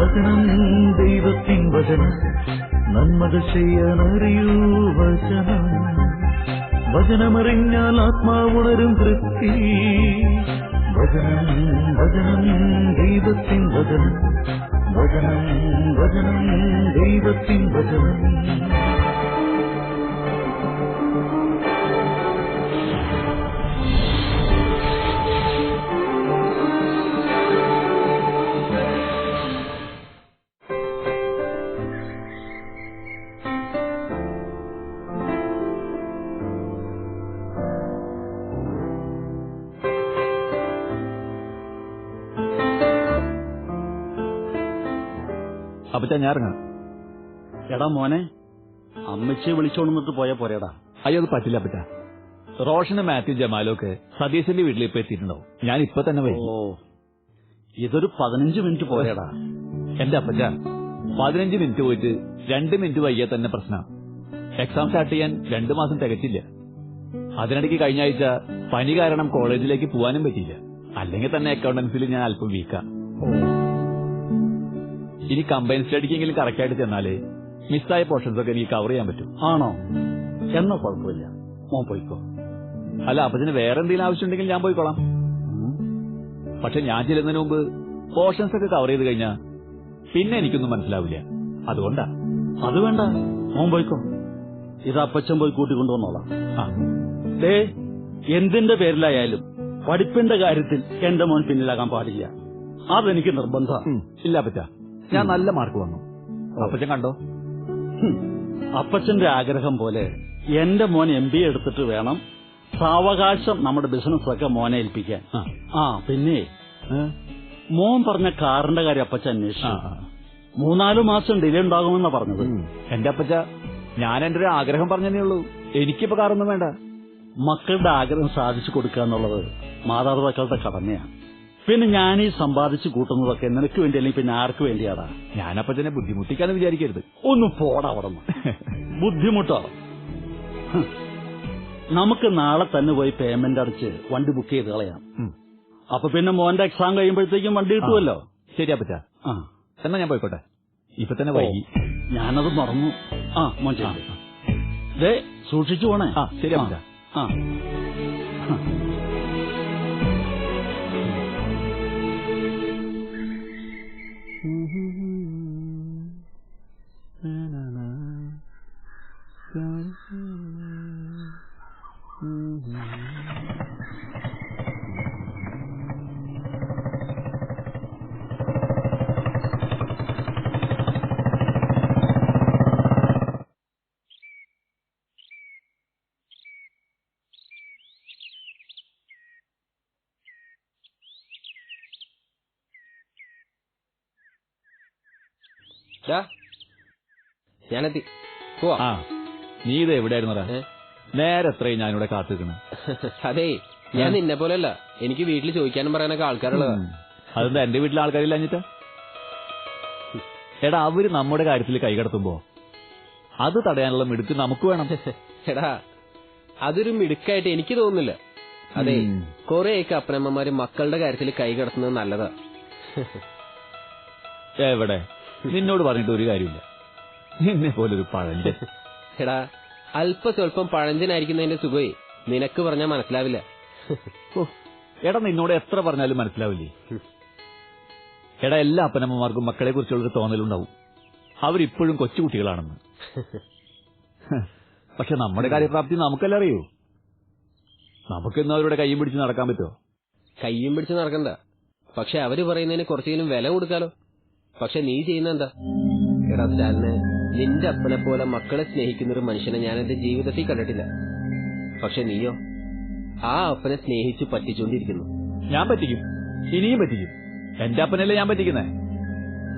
വചനം ദൈവത്തിൻ വചനം നന്മകൾ ചെയ്യാനറിയൂ വചനം. വചനമറിഞ്ഞാൽ ആത്മാവുണരും തൃപ്തി. വചനം വചനം ദൈവത്തിൻ വചനം. വചനം വചനം ദൈവത്തിൻ വചനം. അപ്പച്ചാ ഞാൻ ഇറങ്ങാം. എടാ മോനെ, അമ്മച്ചിയെ വിളിച്ചോണ്ടിട്ട് പോയാ പോരേടാ. അയ്യോ അത് പറ്റില്ല അപ്പച്ചാ. റോഷനും മാത്യു ജമാലും ഒക്കെ സതീശന്റെ വീട്ടിൽ ഇപ്പൊ എത്തിയിട്ടുണ്ടാവും. ഞാൻ ഇപ്പൊ തന്നെ വരും. ഓ, ഇതൊരു 15 മിനിറ്റ് പോരേടാ. എന്റെ അപ്പച്ചാ, 15 മിനിറ്റ് പോയിട്ട് 2 മിനിറ്റ് വൈകിയാ തന്നെ പ്രശ്നം. എക്സാം സ്റ്റാർട്ട് ചെയ്യാൻ 2 മാസം തികച്ചില്ല. അതിനിടയ്ക്ക് കഴിഞ്ഞ ആഴ്ച പനി കാരണം കോളേജിലേക്ക് പോകാനും പറ്റിയില്ല. അല്ലെങ്കിൽ തന്നെ അക്കൗണ്ടൻസിൽ ഞാൻ അല്പം വീക്കാ. ഇനി കമ്പൈൻ സ്റ്റഡിക്കെങ്കിലും കറക്റ്റായിട്ട് ചെന്നാലേ മിസ്സായ പോർഷൻസ് ഒക്കെ എനിക്ക് കവർ ചെയ്യാൻ പറ്റും. ആണോ? എന്നാ കുഴപ്പമില്ല, മോൻ പോയിക്കോ. അല്ല, അപ്പച്ചന് വേറെ എന്തെങ്കിലും ആവശ്യമുണ്ടെങ്കിൽ ഞാൻ പോയിക്കോളാം. പക്ഷെ ഞാൻ ചെല്ലുന്നതിന് മുമ്പ് പോർഷൻസ് ഒക്കെ കവർ ചെയ്ത് കഴിഞ്ഞാ പിന്നെ എനിക്കൊന്നും മനസ്സിലാവില്ല. അതുകൊണ്ടാ. അത് വേണ്ട, മോൻ പോയിക്കോ. ഇത് അപ്പച്ചൻ പോയി കൂട്ടിക്കൊണ്ടുവന്നോളാം. എന്തിന്റെ പേരിലായാലും പഠിപ്പിന്റെ കാര്യത്തിൽ എന്റെ മോൻ പിന്നിലാകാൻ പാടില്ല. അതെനിക്ക് നിർബന്ധം. ഇല്ല അപ്പച്ച, ഞാൻ നല്ല മാർക്ക് വന്നു. അപ്പച്ചൻ കണ്ടോ? അപ്പച്ചന്റെ ആഗ്രഹം പോലെ എന്റെ മോൻ MBA എടുത്തിട്ട് വേണം സാവകാശം നമ്മുടെ ബിസിനസ് ഒക്കെ മോനെ ഏൽപ്പിക്കാൻ. പിന്നെ മോൻ പറഞ്ഞ കാറിന്റെ കാര്യം അപ്പച്ചൻ അന്വേഷിച്ചു. 3-4 മാസം ഡിലേ ഉണ്ടാകുമെന്നാ പറഞ്ഞത്. എന്റെ അപ്പച്ച, ഞാൻ എന്റെ ഒരു ആഗ്രഹം പറഞ്ഞതേ ഉള്ളൂ. എനിക്കിപ്പോ കാറൊന്നും വേണ്ട. മക്കളുടെ ആഗ്രഹം സാധിച്ചു കൊടുക്കുക എന്നുള്ളത് മാതാപിതാക്കളുടെ കടമയാണ്. പിന്നെ ഞാനീ സമ്പാദിച്ചു കൂട്ടുന്നതൊക്കെ നിനക്ക് വേണ്ടി അല്ലെങ്കിൽ പിന്നെ ആർക്ക് വേണ്ടിയാടാ? ഞാനപ്പച്ചനെ ബുദ്ധിമുട്ടിക്കാന്ന് വിചാരിക്കരുത്. ഒന്ന് പോടാ അവിടെ. ബുദ്ധിമുട്ടോ? നമുക്ക് നാളെ തന്നെ പോയി പേയ്മെന്റ് അടച്ച് വണ്ടി ബുക്ക് ചെയ്ത് കളയാം. അപ്പൊ പിന്നെ മോന്റെ എക്സാം കഴിയുമ്പോഴത്തേക്കും വണ്ടി കിട്ടുമല്ലോ. ശരി അപ്പച്ച, എന്നാ ഞാൻ പോയിക്കോട്ടെ. ഇപ്പൊ തന്നെ വൈകി. ഞാനത് മറന്നു. മോൻ ദേ സൂക്ഷിച്ചു പോണേ. ശരി അപ്പച്ച. ഞാനെത്തി. നീ ഇത് എവിടെയായിരുന്നടാ? നേരെ എത്രയും ഞാനിവിടെ കാത്തിരിക്കണം. അതെ, ഞാൻ നിന്നെ പോലെയല്ല. എനിക്ക് വീട്ടിൽ ചോദിക്കാനും പറയാനൊക്കെ ആൾക്കാരുള്ളതാ. അതെന്താ എന്റെ വീട്ടിലെ ആൾക്കാരില്ല അഞ്ഞിട്ടാ? എടാ, അവര് നമ്മുടെ കാര്യത്തിൽ കൈകടത്തുമ്പോ അത് തടയാനുള്ള മിടുക്ക് നമുക്ക് വേണം. എടാ, അതൊരു മിടുക്കായിട്ട് എനിക്ക് തോന്നുന്നില്ല. അതെ, കൊറേയൊക്കെ അപ്പനമ്മമാര് മക്കളുടെ കാര്യത്തിൽ കൈകടത്തുന്നത് നല്ലതാ. എവിടെ? നിന്നോട് പറഞ്ഞിട്ട് ഒരു കാര്യമില്ല. നിന്നെ പോലൊരു പഴഞ്ചൻ. എടാ, അല്പസ്വല്പം പഴഞ്ചനായിരിക്കുന്നതിന്റെ സുഖമേ നിനക്ക് പറഞ്ഞാൽ മനസ്സിലാവില്ല. എടാ, നിന്നോട് എത്ര പറഞ്ഞാലും മനസ്സിലാവില്ലേ? എടാ, എല്ലാ അപ്പനമ്മമാർക്കും മക്കളെ കുറിച്ചുള്ളൊരു തോന്നലുണ്ടാവും. അവരിപ്പോഴും കൊച്ചുകുട്ടികളാണെന്ന്. പക്ഷെ നമ്മുടെ കാര്യപ്രാപ്തി നമുക്കല്ല അറിയൂ. നമുക്കിന്ന് അവരുടെ കയ്യും പിടിച്ച് നടക്കാൻ പറ്റുമോ? കയ്യും പിടിച്ച് നടക്കണ്ട. പക്ഷെ അവര് പറയുന്നതിന് കുറച്ചെങ്കിലും വില കൊടുക്കാലോ. പക്ഷെ നീ ചെയ്യുന്ന എന്താ? എടാ സ്റ്റാലിന്, നിന്റെ അപ്പനെ പോലെ മക്കളെ സ്നേഹിക്കുന്നൊരു മനുഷ്യനെ ഞാൻ എന്റെ ജീവിതത്തിൽ കണ്ടിട്ടില്ല. പക്ഷെ നീയോ ആ അപ്പനെ സ്നേഹിച്ചു പറ്റിച്ചോണ്ടിരിക്കുന്നു. ഞാൻ പറ്റിക്കും, ഇനിയും പറ്റിക്കും. എന്റെ അപ്പനല്ലേ ഞാൻ പറ്റിക്കുന്നേ.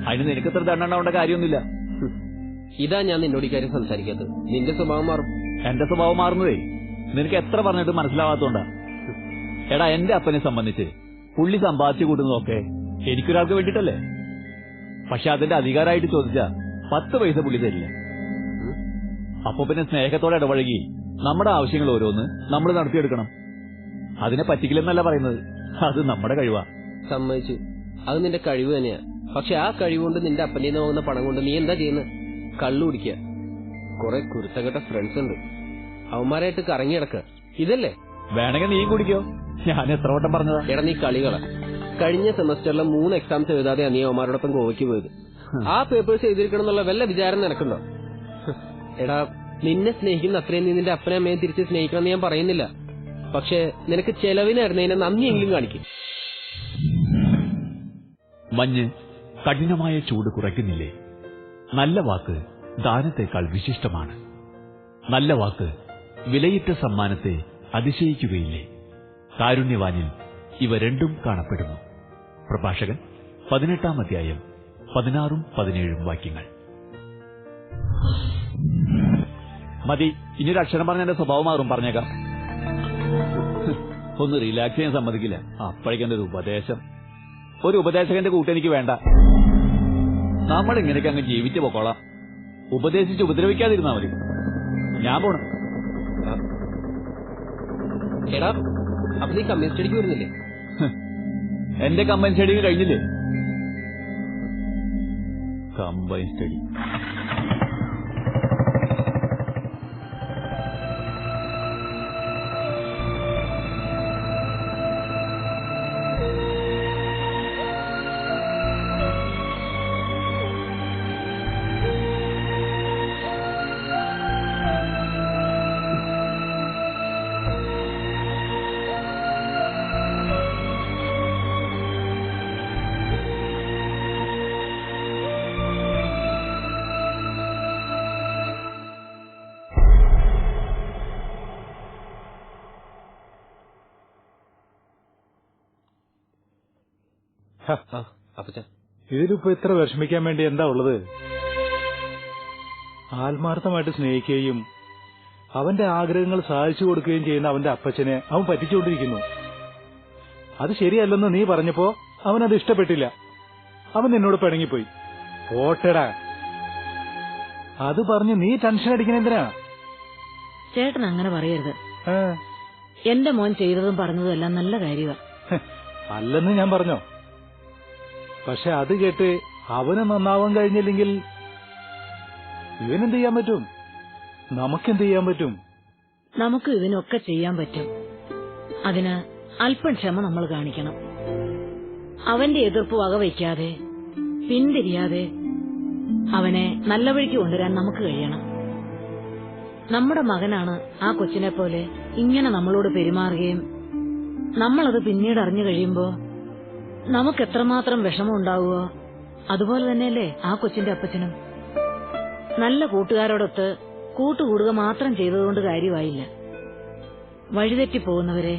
അതിന് നിനക്ക് ഇത്ര ദണ്ണുണ്ടാവേണ്ട കാര്യമൊന്നുമില്ല. ഇതാ ഞാൻ നിന്നോട് ഇക്കാര്യം സംസാരിക്കാത്തത്. നിന്റെ സ്വഭാവം മാറും. എന്റെ സ്വഭാവം മാറുന്നതേ നിനക്ക് എത്ര പറഞ്ഞിട്ട് മനസ്സിലാവാത്തോണ്ടാ. എടാ, എന്റെ അപ്പനെ സംബന്ധിച്ച് പുള്ളി സമ്പാദിച്ചു കൂട്ടുന്നതൊക്കെ എനിക്കൊരാൾക്ക് വേണ്ടിട്ടല്ലേ. പക്ഷെ അതിന്റെ അധികാരമായിട്ട് ചോദിച്ചാ 10 പൈസ പുള്ളി തരില്ല. അപ്പൊ പിന്നെ സ്നേഹത്തോടെ ഇടപഴകി നമ്മുടെ ആവശ്യങ്ങൾ ഓരോന്ന് നമ്മൾ നടത്തിയെടുക്കണം. അതിനെ പറ്റിക്കില്ലെന്നല്ല പറയുന്നത്, അത് നമ്മുടെ കഴിവാ. സമ്മതിച്ചു, അത് നിന്റെ കഴിവ് തന്നെയാ. പക്ഷെ ആ കഴിവുകൊണ്ട് നിന്റെ അപ്പൻ്റെ നിന്ന് പോകുന്ന പണം കൊണ്ട് നീ എന്താ ചെയ്യുന്നത്? കള്ളു കുടിക്കുക. കുറെ കുരുത്തക്കെട്ട ഫ്രണ്ട്സ് ഉണ്ട്, അവന്മാരായിട്ട് കറങ്ങി കിടക്കുക. ഇതല്ലേ? വേണമെങ്കിൽ നീയും കുടിക്കോ, ഞാൻ എത്ര വട്ടം പറഞ്ഞതാ. എടാ നീ കളികളാ. കഴിഞ്ഞ സെമസ്റ്ററിലെ 3 എക്സാംസ് എഴുതാതെ നീ അവന്മാരോടൊപ്പം ഗോവയ്ക്ക് പോയത്. ആ പേപ്പേഴ്സ് എഴുതിയിരിക്കണം എന്നുള്ള വല്ല വിചാരം നിനക്കുണ്ടോ? എടാ, നിന്നെ സ്നേഹിക്കുന്ന അത്രയും നീ നിന്റെ അപ്പനെ അമ്മയെ തിരിച്ച് സ്നേഹിക്കണമെന്ന് ഞാൻ പറയുന്നില്ല. പക്ഷെ നിനക്ക് ചെലവിനായിരുന്നതിനെ നന്ദിയെങ്കിലും കാണിക്കും. മഞ്ഞ് കഠിനമായ ചൂട് കുറയ്ക്കുന്നില്ലേ? നല്ല വാക്ക് ദാനത്തേക്കാൾ വിശിഷ്ടമാണ്. നല്ല വാക്ക് വിലയിട്ട സമ്മാനത്തെ അതിശയിക്കുകയില്ലേ? കാരുണ്യവാനിൽ ഇവ രണ്ടും കാണപ്പെടുന്നു. പ്രഭാഷകൻ 18-ാം അധ്യായം 16-17 വാക്യങ്ങൾ. മതി, ഇനിയൊരു അക്ഷരം പറഞ്ഞ എന്റെ സ്വഭാവം മാറും, പറഞ്ഞേക്കാം. ഒന്ന് റിലാക്സ് ചെയ്യാൻ സമ്മതിക്കില്ല. അപ്പോഴേക്കെന്റെ ഒരു ഉപദേശകന്റെ കൂട്ടെനിക്ക് വേണ്ട. നമ്മൾ ഇങ്ങനെയൊക്കെ അങ്ങ് ജീവിച്ചു പോക്കോളാം. ഉപദേശിച്ച് ഉപദ്രവിക്കാതിരുന്നാ മതി. ഞാൻ പോണം. എടാ, അപ്പൊ നീ കമ്മ്യൂണിസ്റ്റ് സ്റ്റഡിക്ക് വരുന്നില്ലേ? എന്റെ കമ്പൈൻ സ്റ്റഡി കഴിഞ്ഞില്ലേ? കമ്പൈൻ സ്റ്റഡി ഇതിലിപ്പോ ഇത്ര വിഷമിക്കാൻ വേണ്ടി എന്താ ഉള്ളത്? ആത്മാർത്ഥമായിട്ട് സ്നേഹിക്കുകയും അവന്റെ ആഗ്രഹങ്ങൾ സാധിച്ചു കൊടുക്കുകയും ചെയ്യുന്ന അവന്റെ അപ്പച്ചനെ അവൻ പറ്റിച്ചുകൊണ്ടിരിക്കുന്നു. അത് ശരിയല്ലെന്ന് നീ പറഞ്ഞപ്പോ അവനത് ഇഷ്ടപ്പെട്ടില്ല. അവൻ നിന്നോട് പിണങ്ങിപ്പോയി. ഓട്ടടാ, അത് പറഞ്ഞു നീ ടെൻഷൻ അടിക്കണെന്തിനാ? ചേട്ടൻ അങ്ങനെ പറയരുത്. എന്റെ മോൻ ചെയ്തതും പറഞ്ഞതും എല്ലാം നല്ല കാര്യമാണ്. അല്ലെന്ന് ഞാൻ പറഞ്ഞോ? പക്ഷെ അത് കേട്ട് അവന് നന്നാവാൻ കഴിഞ്ഞില്ലെങ്കിൽ ഇവനെന്ത് ചെയ്യാൻ പറ്റും? നമുക്കെന്ത് ചെയ്യാൻ പറ്റും? നമുക്ക് ഇതിനൊക്കെ ചെയ്യാൻ പറ്റും. അതിന് അല്പം ക്ഷമ നമ്മൾ കാണിക്കണം. അവന്റെ എതിർപ്പ് വകവയ്ക്കാതെ പിന്തിരിയാതെ അവനെ നല്ല വഴിക്ക് കൊണ്ടുവരാൻ നമുക്ക് കഴിയണം. നമ്മുടെ മകനാണ് ആ കൊച്ചിനെ പോലെ ഇങ്ങനെ നമ്മളോട് പെരുമാറുകയും നമ്മളത് പിന്നീട് അറിഞ്ഞു കഴിയുമ്പോ നമുക്ക് എത്രമാത്രം വിഷമം ഉണ്ടാവുമോ അതുപോലെ തന്നെയല്ലേ ആ കൊച്ചിന്റെ അപ്പച്ചനും. നല്ല കൂട്ടുകാരോടൊത്ത് കൂട്ടുകൂടുക മാത്രം ചെയ്തതുകൊണ്ട് കാര്യമായില്ല. വഴിതെറ്റിപ്പോകുന്നവരെ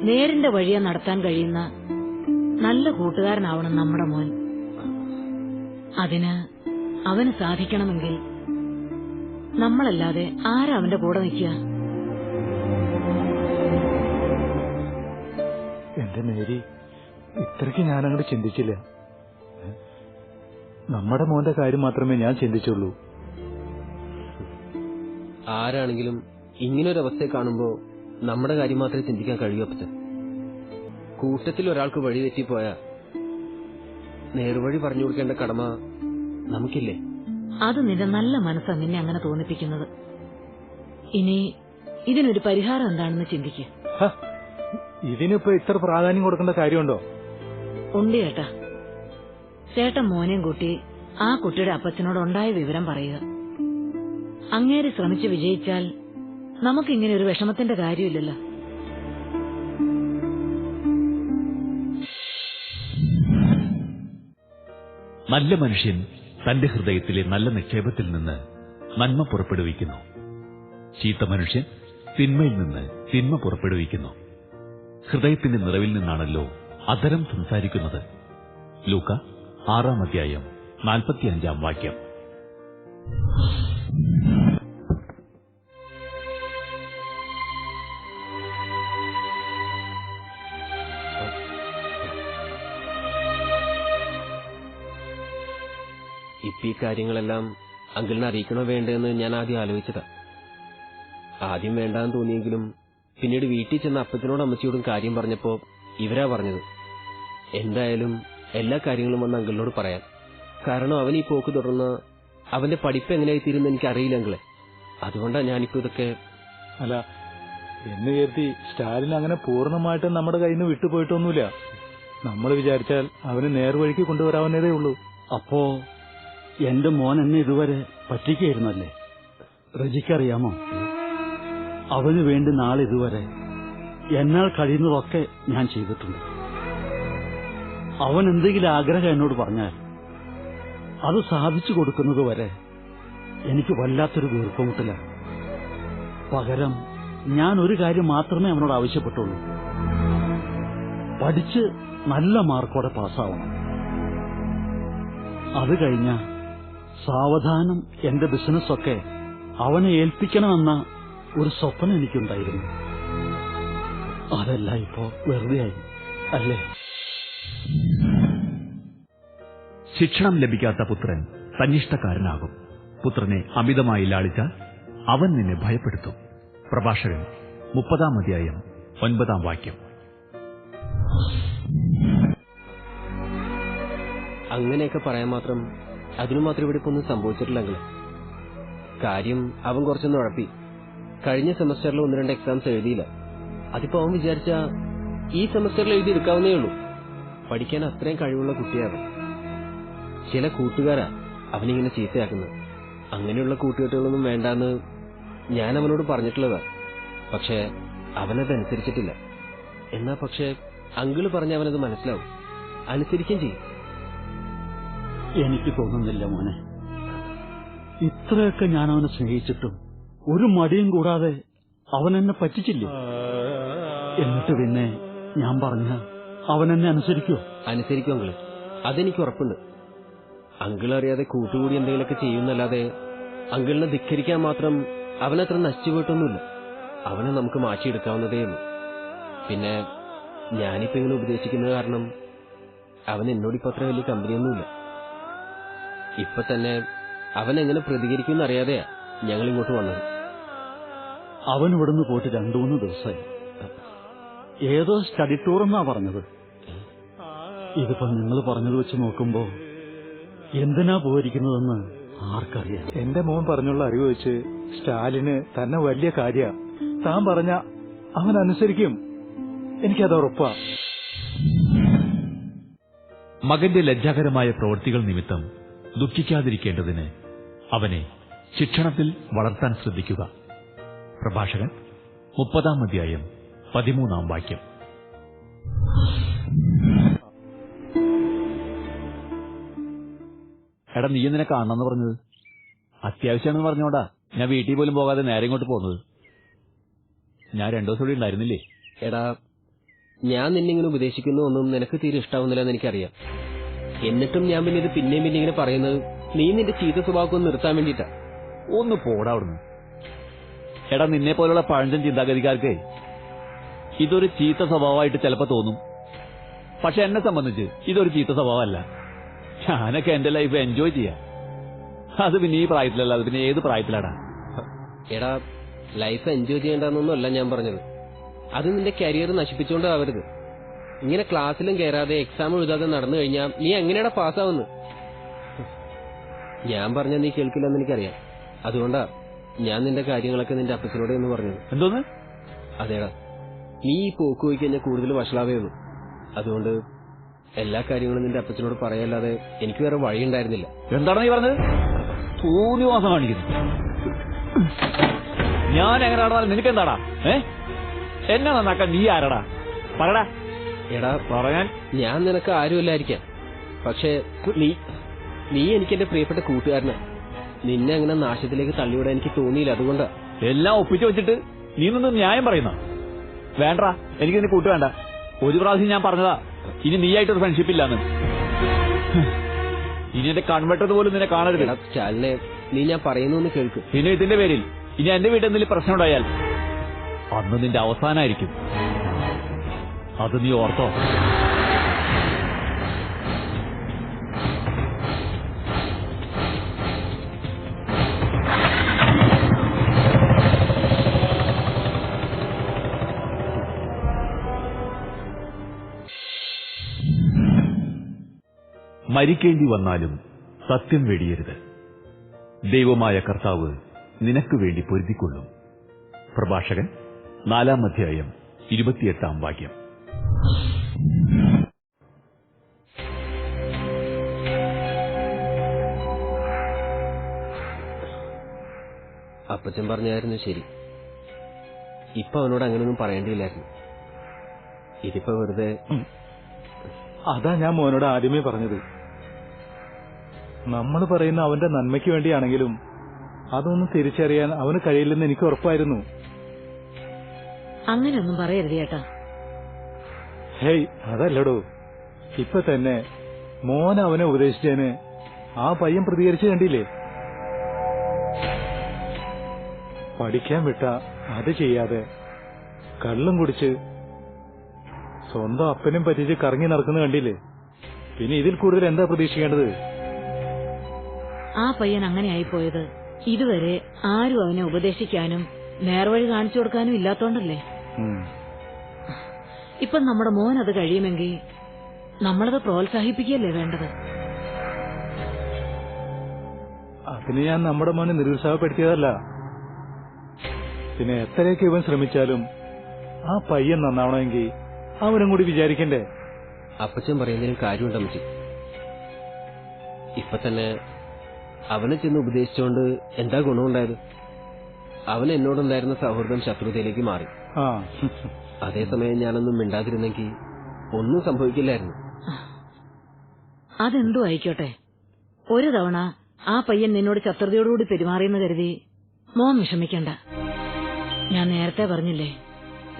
നേരിന്റെ വഴിയെ നടത്താൻ കഴിയുന്ന നല്ല കൂട്ടുകാരനാവണം നമ്മുടെ മോൻ. അതിന് അവന് സാധിക്കണമെങ്കിൽ നമ്മളല്ലാതെ ആരാ അവന്റെ കൂടെ നിൽക്കുക? എന്റെ മേരി, ഇത്രയ്ക്ക് ഞാനങ്ങോട്ട് ചിന്തിച്ചില്ല. നമ്മുടെ മോന്റെ കാര്യം മാത്രമേ ഞാൻ ചിന്തിച്ചുള്ളൂ. ആരാണെങ്കിലും ഇങ്ങനൊരവസ്ഥയെ കാണുമ്പോ നമ്മുടെ കാര്യം മാത്രമേ ചിന്തിക്കാൻ കഴിയൂ. അപ്പച്ചൻ, കൂട്ടത്തിൽ ഒരാൾക്ക് വഴി തെറ്റിപ്പോയാ നേർവഴി പറഞ്ഞു കൊടുക്കേണ്ട കടമ നമുക്കില്ലേ? അത് നിന്റെ നല്ല മനസ്സാ നിന്നെ അങ്ങനെ തോന്നിപ്പിക്കുന്നത്. ഇനി ഇതിനൊരു പരിഹാരം എന്താണെന്ന് ചിന്തിക്കുക. ഇതിനിപ്പോ ഇത്ര പ്രാധാന്യം കൊടുക്കേണ്ട കാര്യമുണ്ടോ? ഉണ്ട് ചേട്ടാ. ചേട്ടൻ മോനെയും കൂട്ടി ആ കുട്ടിയുടെ അപ്പച്ചനോടുണ്ടായ വിവരം പറയുക. അങ്ങേര് ശ്രമിച്ച് വിജയിച്ചാൽ നമുക്കിങ്ങനെ ഒരു വിഷമത്തിന്റെ കാര്യമില്ലല്ലോ. നല്ല മനുഷ്യൻ തന്റെ ഹൃദയത്തിലെ നല്ല നിക്ഷേപത്തിൽ നിന്ന് നന്മ പുറപ്പെടുവിക്കുന്നു. ചീത്ത മനുഷ്യൻ തിന്മയിൽ നിന്ന് തിന്മ പുറപ്പെടുവിക്കുന്നു. ഹൃദയത്തിന്റെ നിറവിൽ നിന്നാണല്ലോ അധരം സംസാരിക്കുന്നത്. ലൂക്ക 6-ാം അധ്യായം 45-ാം വാക്യം. ഇപ്പൊ ഈ കാര്യങ്ങളെല്ലാം അങ്കിളിനെ അറിയിക്കണോ വേണ്ടെന്ന് ഞാൻ ആദ്യം ആലോചിച്ചതാ. ആദ്യം വേണ്ടാന്ന് തോന്നിയെങ്കിലും പിന്നീട് വീട്ടിൽ ചെന്ന അപ്പച്ചനോടും അമ്മച്ചിയോടും കാര്യം പറഞ്ഞപ്പോ ഇവരാ പറഞ്ഞത് എന്തായാലും എല്ലാ കാര്യങ്ങളും വന്ന് അങ്കിളിനോട് പറയാൻ. കാരണം അവൻ ഈ പോക്ക് തുടർന്ന് അവന്റെ പഠിപ്പ് എങ്ങനെയായി തീരുന്ന എനിക്ക് അറിയില്ല അങ്കിളെ. അതുകൊണ്ടാ ഞാനിപ്പോ ഇതൊക്കെ. അല്ല, എന്ന് കരുതി സ്റ്റാലിൻ അങ്ങനെ പൂർണ്ണമായിട്ടും നമ്മുടെ കയ്യിൽ നിന്ന് വിട്ടുപോയിട്ടൊന്നുമില്ല. നമ്മൾ വിചാരിച്ചാൽ അവന് നേർവഴിക്ക് കൊണ്ടുവരാവുന്നതേ ഉള്ളൂ. അപ്പോ എന്റെ മോൻ എന്നെ ഇതുവരെ പറ്റിക്കായിരുന്നല്ലേ? റജിക്കറിയാമോ, അവന് വേണ്ടി നാളെ ഇതുവരെ എന്നാൽ കഴിയുന്നതൊക്കെ ഞാൻ ചെയ്തിട്ടുണ്ട്. അവൻ എന്തെങ്കിലും ആഗ്രഹം എന്നോട് പറഞ്ഞാൽ അത് സാധിച്ചു കൊടുക്കുന്നത് വരെ എനിക്ക് വല്ലാത്തൊരു വീർപ്പുമുട്ടില്ല. പകരം ഞാൻ ഒരു കാര്യം മാത്രമേ അവനോട് ആവശ്യപ്പെട്ടുള്ളൂ. പഠിച്ച് നല്ല മാർക്കോടെ പാസ്സാവണം. അത് കഴിഞ്ഞ സാവധാനം എന്റെ ബിസിനസ്സൊക്കെ അവനെ ഏൽപ്പിക്കണമെന്ന ഒരു സ്വപ്നം എനിക്കുണ്ടായിരുന്നു. അതെല്ലാം ഇപ്പോ വെറുതെയായി അല്ലേ? ശിക്ഷണം ലഭിക്കാത്ത പുത്രൻ തന്നിഷ്ടക്കാരനാകും. പുത്രനെ അമിതമായി ലാളിച്ചാൽ അവൻ നിന്നെ ഭയപ്പെടുത്തും. പ്രഭാഷകൻ 30-ാം അധ്യായം 9-ാം വാക്യം. അങ്ങനെയൊക്കെ പറയാൻ മാത്രം അതിനു മാത്രം ഇവിടെ ഇപ്പൊ ഒന്നും സംഭവിച്ചിട്ടില്ലെങ്കിൽ കാര്യം അവൻ കുറച്ചൊന്ന് ഉഴപ്പി. കഴിഞ്ഞ സെമസ്റ്ററിൽ 1-2 എക്സാംസ് എഴുതിയില്ല. അതിപ്പോ അവൻ വിചാരിച്ച ഈ സെമസ്റ്ററിൽ എഴുതി എടുക്കാവുന്നേ ഉള്ളൂ. പഠിക്കാൻ അത്രയും കഴിവുള്ള കുട്ടിയാണ്. ചില കൂട്ടുകാരാ അവനിങ്ങനെ ചീത്തയാക്കുന്നത്. അങ്ങനെയുള്ള കൂട്ടുകെട്ടുകളൊന്നും വേണ്ടാന്ന് ഞാൻ അവനോട് പറഞ്ഞിട്ടുള്ളതാ. പക്ഷെ അവനതനുസരിച്ചിട്ടില്ല. എന്നാ പക്ഷെ അങ്കിള് പറഞ്ഞ അവനത് മനസ്സിലാവും, അനുസരിക്കുകയും ചെയ്യും. എനിക്ക് തോന്നുന്നില്ല മോനെ, ഇത്രയൊക്കെ ഞാൻ അവനെ സ്നേഹിച്ചിട്ടും ഒരു മടിയും കൂടാതെ അവൻ എന്നെ പറ്റിച്ചില്ലേ? എന്നിട്ട് പിന്നെ ഞാൻ പറഞ്ഞ അവൻ എന്നെ അനുസരിക്കുമോ? അനുസരിക്കും അങ്കിള്, അതെനിക്ക് ഉറപ്പുണ്ട്. അങ്കിൾ അറിയാതെ കൂട്ടുകൂടി എന്തെങ്കിലുമൊക്കെ ചെയ്യുന്നല്ലാതെ അങ്കിളിനെ ധിക്കരിക്കാൻ മാത്രം അവനത്ര നശിച്ചു പോയിട്ടൊന്നുമില്ല. അവനെ നമുക്ക് മാറ്റിയെടുക്കാവുന്നതേ ഉള്ളൂ. പിന്നെ ഞാനിപ്പോ ഇങ്ങനെ ഉപദേശിക്കുന്നത് കാരണം അവൻ എന്നോടിപ്പോ അത്ര വലിയ കമ്പനിയൊന്നുമില്ല. ഇപ്പൊ തന്നെ അവൻ എങ്ങനെ പ്രതികരിക്കുമെന്ന് അറിയാതെയാ ഞങ്ങൾ ഇങ്ങോട്ട് വന്നത്. അവൻ ഇവിടുന്ന് പോയിട്ട് 2-3 ദിവസമായി. ഏതോ സ്റ്റഡി ടൂർ എന്നാ പറഞ്ഞത്. ഇതിപ്പോ നിങ്ങൾ പറഞ്ഞത് വെച്ച് നോക്കുമ്പോ എന്തിനാ പോയിരിക്കുന്നതെന്ന് ആർക്കറിയാം. എന്റെ മോൻ പറഞ്ഞുള്ള അറിവ് വെച്ച് സ്റ്റാലിന് തന്നെ വലിയ കാര്യ. താൻ പറഞ്ഞ അവൻ അനുസരിക്കും, എനിക്കത് ഉറപ്പാ. മകന്റെ ലജ്ജാകരമായ പ്രവൃത്തികൾ നിമിത്തം ദുഃഖിക്കാതിരിക്കേണ്ടതിന് അവനെ ശിക്ഷണത്തിൽ വളർത്താൻ ശ്രദ്ധിക്കുക. പ്രഭാഷകൻ 30-ാം അധ്യായം 13-ാം വാക്യം. എടാ, നീ എന്തിനെ കാണണമെന്ന് പറഞ്ഞത്? അത്യാവശ്യമാണെന്ന് പറഞ്ഞോണ്ടാ ഞാൻ വീട്ടിൽ പോലും പോകാതെ നേരെ ഇങ്ങോട്ട് പോകുന്നത്. ഞാൻ 2 ദിവസം കൂടി ഉണ്ടായിരുന്നില്ലേ? എടാ, ഞാൻ നിന്നിങ്ങനെ ഉപദേശിക്കുന്നു ഒന്നും നിനക്ക് തീരെ ഇഷ്ടാവുന്നില്ല എന്ന് എനിക്കറിയാം. എന്നിട്ടും ഞാൻ പിന്നെ ഇത് പിന്നെയും പിന്നെ ഇങ്ങനെ പറയുന്നത് നീ നിന്റെ ചീത്ത സ്വഭാവം നിർത്താൻ വേണ്ടിയിട്ടാ. ഒന്ന് പോടാ അവിടുന്ന്. എടാ, നിന്നെ പോലുള്ള പഴഞ്ചൻ ചിന്താഗതിക്കാർക്ക് ഇതൊരു ചീത്ത സ്വഭാവമായിട്ട് ചിലപ്പോ തോന്നും. പക്ഷെ എന്നെ സംബന്ധിച്ച് ഇതൊരു ചീത്ത സ്വഭാവമല്ല. ഞാനൊക്കെ എന്റെ ലൈഫ് എൻജോയ് ചെയ്യാം. അത് പിന്നെ ഈ പ്രായത്തിലല്ല, അത് പിന്നെ ഏത് പ്രായത്തിലാടാ? എടാ, ലൈഫ് എൻജോയ് ചെയ്യേണ്ടെന്നൊന്നുമല്ല ഞാൻ പറഞ്ഞത്. അത് നിന്റെ കരിയർ നശിപ്പിച്ചുകൊണ്ടാവരുത്. ഇങ്ങനെ ക്ലാസ്സിലും കയറാതെ എക്സാം എഴുതാതെ നടന്നു കഴിഞ്ഞാൽ നീ എങ്ങനെയാടാ പാസ്സാവുന്നത്? ഞാൻ പറഞ്ഞ നീ കേൾക്കില്ലെന്ന് എനിക്കറിയാം. അതുകൊണ്ടാ ഞാൻ നിന്റെ കാര്യങ്ങളൊക്കെ നിന്റെ അപ്പച്ചനോട് എന്ന് പറഞ്ഞത്. എന്തോന്ന്? അതേടാ, നീ ഈ പോക്ക് പോയി കഴിഞ്ഞാൽ കൂടുതൽ വഷളാവേ ഉള്ളൂ. അതുകൊണ്ട് എല്ലാ കാര്യങ്ങളും നിന്റെ അപ്പച്ചനോട് പറയല്ലാതെ എനിക്ക് വേറെ വഴിയുണ്ടായിരുന്നില്ല. എന്താണ് നീ പറഞ്ഞത്? സൂര്യവാസം കാണിക്കുന്നു. ഞാൻ എങ്ങനെ നടന്നാലും നിനക്ക് എന്താടാ? എന്നെ നന്നാക്കാൻ നീ ആരടാ? പറടാ. എടാ, പറയാൻ ഞാൻ നിനക്ക് ആരുമല്ലായിരിക്കാം. പക്ഷെ നീ എനിക്ക് എന്റെ പ്രിയപ്പെട്ട കൂട്ടുകാരനാ. നിന്നെ അങ്ങനെ നാശത്തിലേക്ക് തള്ളിവിടാൻ എനിക്ക് തോന്നിയില്ല. അതുകൊണ്ടാ എല്ലാം ഒപ്പിച്ചു വെച്ചിട്ട് നീ നിന്ന് ന്യായം പറയുന്ന. വേണ്ടാ, എനിക്ക് നിന്നെ കൂട്ടു വേണ്ട. ഒരു പ്രാവശ്യം ഞാൻ പറഞ്ഞതാ ഇനി നീയായിട്ടൊരു ഫ്രണ്ട്ഷിപ്പ് ഇല്ലാന്ന്. ഇനി എന്റെ കൺവെർട്ടർ പോലും നിന്നെ കാണരുത്. സ്റ്റാലിനെ, നീ ഞാൻ പറയുന്നു കേൾക്ക്. പിന്നെ ഇതിന്റെ പേരിൽ ഇനി എന്റെ വീട്ടിൽ എന്തെങ്കിലും പ്രശ്നം ഉണ്ടായാൽ അന്ന് നിന്റെ അവസാനമായിരിക്കും. അത് നീ ഓർത്തോ? മരിക്കേണ്ടി വന്നാലും സത്യം വെടിയരുത്. ദൈവമായ കർത്താവ് നിനക്ക് വേണ്ടി പൊരുതിക്കൊള്ളും. പ്രഭാഷകൻ 4-ാം അധ്യായം 28-ാം വാക്യം. അപ്പച്ചൻ പറഞ്ഞായിരുന്നു ശരി. ഇപ്പൊ അവനോട് അങ്ങനെയൊന്നും പറയേണ്ടിയില്ലായിരുന്നു. ഇതിപ്പോ വെറുതെ. അതാ ഞാൻ മോനോട് ആദ്യമേ പറഞ്ഞത്. നമ്മൾ പറയുന്ന അവന്റെ നന്മയ്ക്ക് വേണ്ടിയാണെങ്കിലും അതൊന്നും തിരിച്ചറിയാൻ അവന് കഴിയില്ലെന്ന് എനിക്ക് ഉറപ്പായിരുന്നു. അങ്ങനെയൊന്നും പറയരുത് ചേട്ടാ. ഹേയ്, അതല്ലടോ. ഇപ്പൊ തന്നെ മോൻ അവനെ ഉപദേശിച്ചതിന് ആ പയ്യൻ പ്രതികരിച്ചു കണ്ടില്ലേ? പഠിക്കാൻ വിട്ട അത് ചെയ്യാതെ കള്ളും കുടിച്ച് സ്വന്തം അപ്പനും പറ്റിച്ച് കറങ്ങി നടക്കുന്ന കണ്ടില്ലേ? പിന്നെ ഇതിൽ കൂടുതൽ എന്താ പ്രതീക്ഷിക്കേണ്ടത്? ആ പയ്യൻ അങ്ങനെയായിപ്പോയത് ഇതുവരെ ആരും അവനെ ഉപദേശിക്കാനും നേർവഴി കാണിച്ചു കൊടുക്കാനും ഇല്ലാത്തോണ്ടല്ലേ. ഇപ്പൊ നമ്മുടെ മോൻ അത് കഴിയുമെങ്കിൽ നമ്മളത് പ്രോത്സാഹിപ്പിക്കുകയല്ലേ വേണ്ടത്. അതിന് ഞാൻ നമ്മുടെ മോനെ നിരുത്സാഹപ്പെടുത്തിയതല്ല. പിന്നെ എത്രയൊക്കെ ഇവൻ ശ്രമിച്ചാലും ആ പയ്യൻ നന്നാവണമെങ്കിൽ അവനും കൂടി വിചാരിക്കണ്ടേ? അപ്പച്ചൻ പറയുന്നതിനും കാര്യമുണ്ടമ്മച്ചി. ഇപ്പൊ തന്നെ അവനെ ചെന്ന് ഉപദേശിച്ചുകൊണ്ട് എന്താ ഗുണമുണ്ടായത്? അവൻ എന്നോടുണ്ടായിരുന്ന സൗഹൃദം ശത്രുതയിലേക്ക് മാറി. അതേസമയം ഞാനൊന്നും മിണ്ടാതിരുന്നെങ്കിൽ ഒന്നും സംഭവിക്കില്ലായിരുന്നു. അതെന്തോ ആയിക്കോട്ടെ. ഒരു തവണ ആ പയ്യൻ നിന്നോട് ശത്രുതയോടുകൂടി പെരുമാറിയെന്ന് കരുതി മോൻ വിഷമിക്കണ്ട. ഞാൻ നേരത്തെ പറഞ്ഞില്ലേ,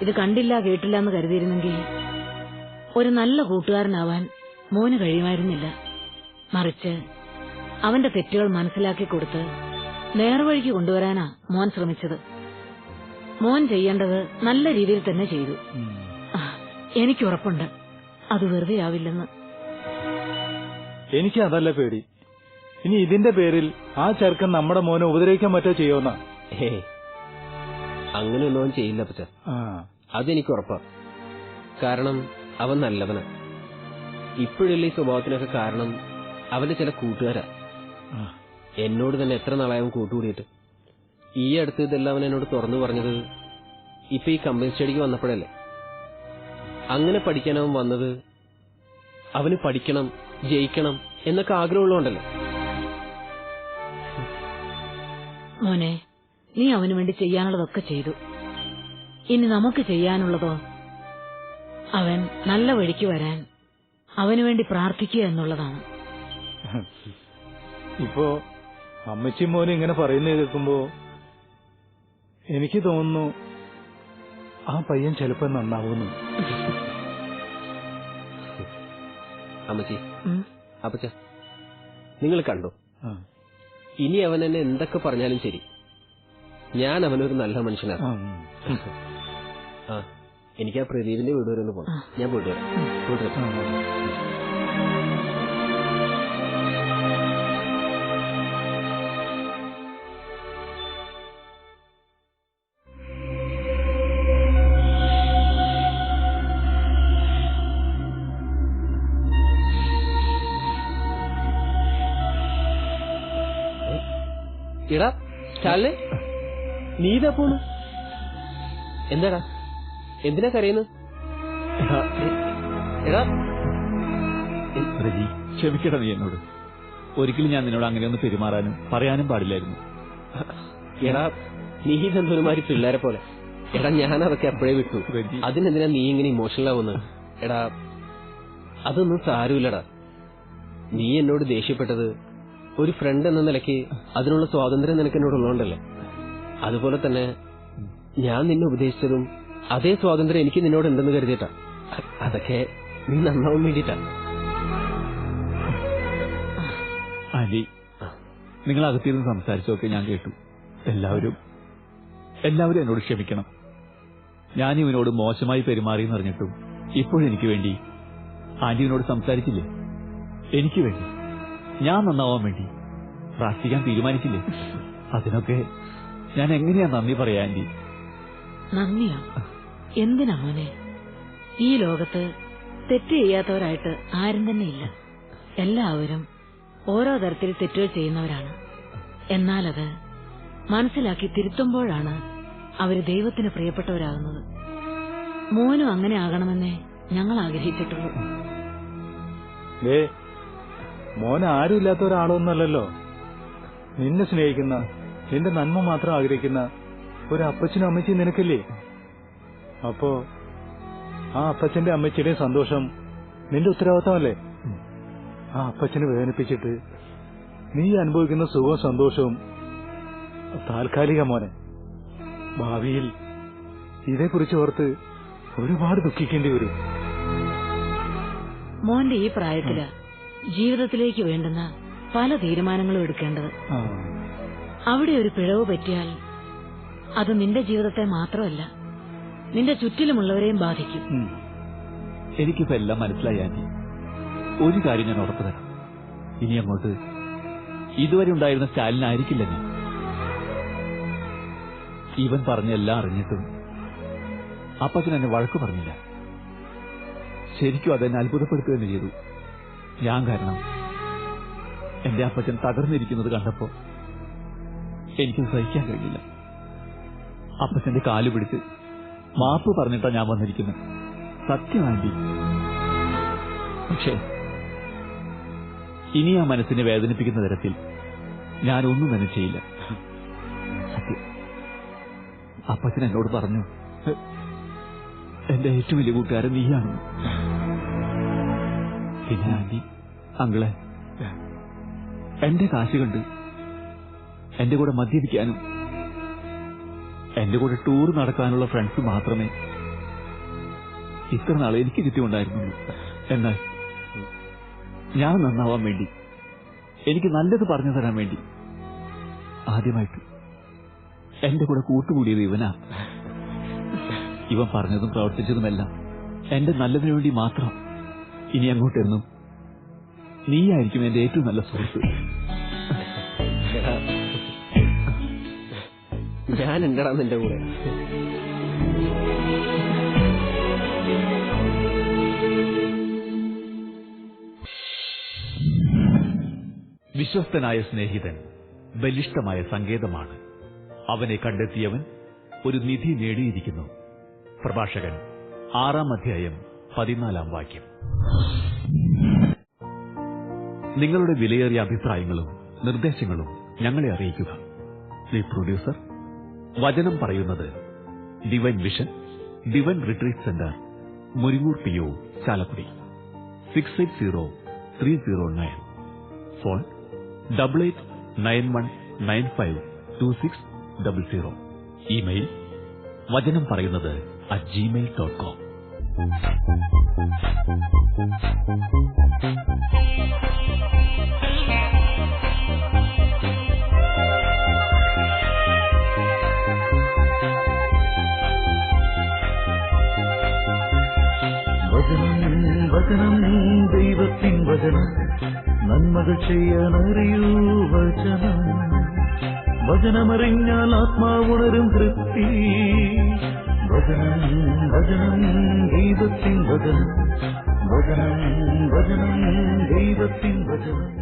ഇത് കണ്ടില്ല കേട്ടില്ല എന്ന് കരുതിയിരുന്നെങ്കിൽ ഒരു നല്ല കൂട്ടുകാരനാവാൻ മോന് കഴിയുമായിരുന്നില്ല. മറിച്ച് അവന്റെ തെറ്റുകൾ മനസ്സിലാക്കി കൊടുത്ത് നേർവഴിക്ക് കൊണ്ടുവരാനാ മോൻ ശ്രമിച്ചത്. മോൻ ചെയ്യേണ്ടത് നല്ല രീതിയിൽ തന്നെ ചെയ്തു. എനിക്കുറപ്പുണ്ട് അത് വെറുതെ ആവില്ലെന്ന്. എനിക്ക് അതല്ല പേടി. ഇനി ഇതിന്റെ പേരിൽ ആ ചെറുക്കൻ നമ്മുടെ മോനെ ഉപദ്രവിക്കാൻ പറ്റോ ചെയ്യുമെന്നാ? അങ്ങനെയൊന്നും അവൻ ചെയ്യില്ല അപ്പച്ച. അതെനിക്ക് ഉറപ്പാ. കാരണം അവൻ നല്ലവനാ. ഇപ്പോഴുള്ള ഈ സ്വഭാവത്തിനൊക്കെ കാരണം അവന്റെ ചില കൂട്ടുകാരാ. എന്നോട് തന്നെ എത്ര നാളായവൻ കൂട്ടുകൂടിയിട്ട്. ഈ അടുത്ത് ഇതെല്ലാം അവൻ എന്നോട് തുറന്നു പറഞ്ഞത് ഇപ്പൊ ഈ കമ്പനി സ്റ്റഡിക്ക് വന്നപ്പോഴല്ലേ. അങ്ങനെ പഠിക്കാൻ അവൻ വന്നത് അവന് പഠിക്കണം, ജയിക്കണം എന്നൊക്കെ ആഗ്രഹമുള്ളതുകൊണ്ടല്ലേ. മോനെ, നീ അവനു വേണ്ടി ചെയ്യാനുള്ളതൊക്കെ ചെയ്തു. ഇനി നമുക്ക് ചെയ്യാനുള്ളതോ അവൻ നല്ല വഴിക്ക് വരാൻ അവനു വേണ്ടി പ്രാർത്ഥിക്കുക എന്നുള്ളതാണ്. ഇപ്പോ അമ്മച്ചി മോനെ ഇങ്ങനെ പറയുന്നത് കേൾക്കുമ്പോ എനിക്ക് തോന്നുന്നു ആ പയ്യൻ ചിലപ്പോ നന്നാവുന്നു. അമ്മച്ചി, അപ്പച്ച, നിങ്ങൾ കണ്ടോ, ഇനി അവൻ എന്നെ എന്തൊക്കെ പറഞ്ഞാലും ശരി, ഞാൻ അവനൊരു നല്ല മനുഷ്യനാണ്. എനിക്ക് ആ പ്രദീപിന്റെ വീട് വരെ ഒന്ന് പോകണം. ഞാൻ പോയിട്ട് വരാം. എടാ സ്റ്റാലിനെ, നീ ഇതാ പോണു. എന്താടാ, എന്തിനാ കരയുന്നു? എടാ റജി, ക്ഷമിക്കടാ നീ എന്നോട്. ഒരിക്കലും ഞാൻ നിന്നോട് അങ്ങനെയൊന്ന് പെരുമാറാനും പറയാനും പാടില്ലായിരുന്നു. എടാ, നീ ഇതെന്തൊരുമാതിരി പിള്ളേരെ പോലെ. എടാ, ഞാൻ അതൊക്കെ അപ്പോഴേ വിട്ടു. അതിനെന്തിനാ നീ ഇങ്ങനെ ഇമോഷണൽ ആവുന്നത്? എടാ, അതൊന്നും സാരമില്ലടാ. നീ എന്നോട് ദേഷ്യപ്പെട്ടത് ഒരു ഫ്രണ്ട് എന്ന നിലയ്ക്ക് അതിനുള്ള സ്വാതന്ത്ര്യം നിനക്ക് എന്നോടുള്ളതുകൊണ്ടല്ലേ. അതുപോലെ തന്നെ ഞാൻ നിന്നെ ഉപദേശിച്ചതും അതേ സ്വാതന്ത്ര്യം എനിക്ക് നിന്നോട് ഉണ്ടെന്ന് കരുതിയിട്ടാ. അതൊക്കെ നീ നന്നാവാൻ വേണ്ടിയിട്ടാ. ആന്റി, നിങ്ങൾ അകത്തിരുന്ന് സംസാരിച്ചൊക്കെ ഞാൻ കേട്ടു. എല്ലാവരും എന്നോട് ക്ഷമിക്കണം. ഞാൻ ഇവനോട് മോശമായി പെരുമാറിയെന്ന് അറിഞ്ഞിട്ടും ഇപ്പോഴെനിക്ക് വേണ്ടി ആന്റി ഇവനോട് സംസാരിച്ചില്ലേ? എനിക്ക് വേണ്ടി, ഞാൻ നന്നാവാൻ വേണ്ടി പ്രാർത്ഥിക്കാൻ തീരുമാനിച്ചില്ലേ? അതിനൊക്കെ ഞാൻ എങ്ങനെയാ നന്ദി പറയാ ആന്റി? നന്ദിയോ? എന്തിനാ മോനെ? ഈ ലോകത്ത് തെറ്റ് ചെയ്യാത്തവരായിട്ട് ആരും തന്നെ ഇല്ല. എല്ലാവരും ഓരോ തരത്തിൽ തെറ്റുകൾ ചെയ്യുന്നവരാണ്. എന്നാൽ അത് മനസ്സിലാക്കി തിരുത്തുമ്പോഴാണ് അവര് ദൈവത്തിന് പ്രിയപ്പെട്ടവരാകുന്നത്. മോനും അങ്ങനെ ആകണമെന്നേ ഞങ്ങൾ ആഗ്രഹിച്ചിട്ടുള്ളൂ. മോൻ ആരുമില്ലാത്ത ഒരാളൊന്നുമല്ലല്ലോ. നിന്നെ സ്നേഹിക്കുന്ന, നിന്റെ നന്മ മാത്രം ആഗ്രഹിക്കുന്ന ഒരു അപ്പച്ചനും അമ്മച്ചിയും നിനക്കില്ലേ? അപ്പോ ആ അപ്പച്ചന്റെ അമ്മച്ചിയുടെയും സന്തോഷം നിന്റെ ഉത്തരവാദിത്തമല്ലേ? ആ അപ്പച്ചനെ വേദനിപ്പിച്ചിട്ട് നീ അനുഭവിക്കുന്ന സുഖവും സന്തോഷവും താൽക്കാലിക മോനെ. ഭാവിയിൽ ഇതേക്കുറിച്ച് ഓർത്ത് ഒരുപാട് ദുഃഖിക്കേണ്ടി വരും. മോന്റെ ഈ പ്രായത്തില് ജീവിതത്തിലേക്ക് വേണ്ടുന്ന പല തീരുമാനങ്ങളും എടുക്കേണ്ടത്. അവിടെ ഒരു പിഴവ് പറ്റിയാൽ അത് നിന്റെ ജീവിതത്തെ മാത്രമല്ല, നിന്റെ ചുറ്റിലുമുള്ളവരെയും ബാധിക്കും. എനിക്കിപ്പോ എല്ലാം മനസ്സിലായി ആന്റി. ഒരു കാര്യം ഞാൻ ഉറപ്പു തരാം, ഇനി അങ്ങോട്ട് ഇതുവരെ ഉണ്ടായിരുന്ന സ്റ്റാലിനായിരിക്കില്ല ഞാൻ. ഇവൻ പറഞ്ഞ എല്ലാം അറിഞ്ഞിട്ടും അപ്പച്ചൻ എന്നെ വഴക്കു പറഞ്ഞില്ല. ശരിക്കും അതെന്നെ അത്ഭുതപ്പെടുത്തുക തന്നെ ചെയ്തു. ഞാൻ കാരണം എന്റെ അപ്പച്ചൻ തകർന്നിരിക്കുന്നത് കണ്ടപ്പോ എനിക്ക് സഹിക്കാൻ കഴിഞ്ഞില്ല. അപ്പച്ചന്റെ കാല് പിടിച്ച് മാപ്പ് പറഞ്ഞിട്ടാ ഞാൻ വന്നിരിക്കുന്നത്. സത്യമാണ്ടി. പക്ഷേ ഇനി ആ മനസ്സിനെ വേദനിപ്പിക്കുന്ന തരത്തിൽ ഞാനൊന്നും തന്നെ ചെയ്യില്ല. സത്യം. അപ്പച്ചൻ എന്നോട് പറഞ്ഞു, എന്റെ ഏറ്റവും വലിയ കൂട്ടുകാരൻ നീയാണ്. പിന്നെ ആന്റി, അങ്കിളെ, എന്റെ കാശ് കണ്ട് എന്റെ കൂടെ മദ്യപിക്കാനും എന്റെ കൂടെ ടൂർ നടക്കാനുള്ള ഫ്രണ്ട്സ് മാത്രമേ ഇത്ര നാളെ എനിക്ക് കിട്ടിയുണ്ടായിരുന്നുള്ളൂ. എന്നാൽ ഞാൻ നന്നാവാൻ വേണ്ടി, എനിക്ക് നല്ലത് പറഞ്ഞു തരാൻ വേണ്ടി ആദ്യമായിട്ട് എന്റെ കൂടെ കൂട്ടുകൂടിയത് ഇവനാ. ഇവൻ പറഞ്ഞതും പ്രവർത്തിച്ചതുമെല്ലാം എന്റെ നല്ലതിനു വേണ്ടി മാത്രം. ഇനി അങ്ങോട്ടെന്നും നീയായിരിക്കും എന്റെ ഏറ്റവും നല്ല സുഹൃത്ത്. ഞാനുണ്ടടാ നിന്റെ കൂടെ. വിശ്വസ്തനായ സ്നേഹിതൻ ബലിഷ്ഠമായ സങ്കേതമാണ്. അവനെ കണ്ടെത്തിയവൻ ഒരു നിധി നേടിയിരിക്കുന്നു. പ്രഭാഷകൻ 6-ാം അധ്യായം 14-ാം വാക്യം. നിങ്ങളുടെ വിലയേറിയ അഭിപ്രായങ്ങളും നിർദ്ദേശങ്ങളും ഞങ്ങളെ അറിയിക്കുക. ദി പ്രൊഡ്യൂസർ, വചനം പറയുന്നത്, divine vision, divine retreat centre, Muringoor PO, Chalakudy. 680309. Phone 8891952600. Email വചനം പറയുന്നത് @gmail.com. വചനം വചനം ദൈവത്തിൻ വചനം, നന്മകൾ ചെയ്യാനറിയൂ വചനം. വചനമറിഞ്ഞാൽ ആത്മാവുണരും തൃപ്തി. വചനം വചനം ദൈവത്തിൻ വചനം, വചനം വചനം ദൈവത്തിൻ വചനം.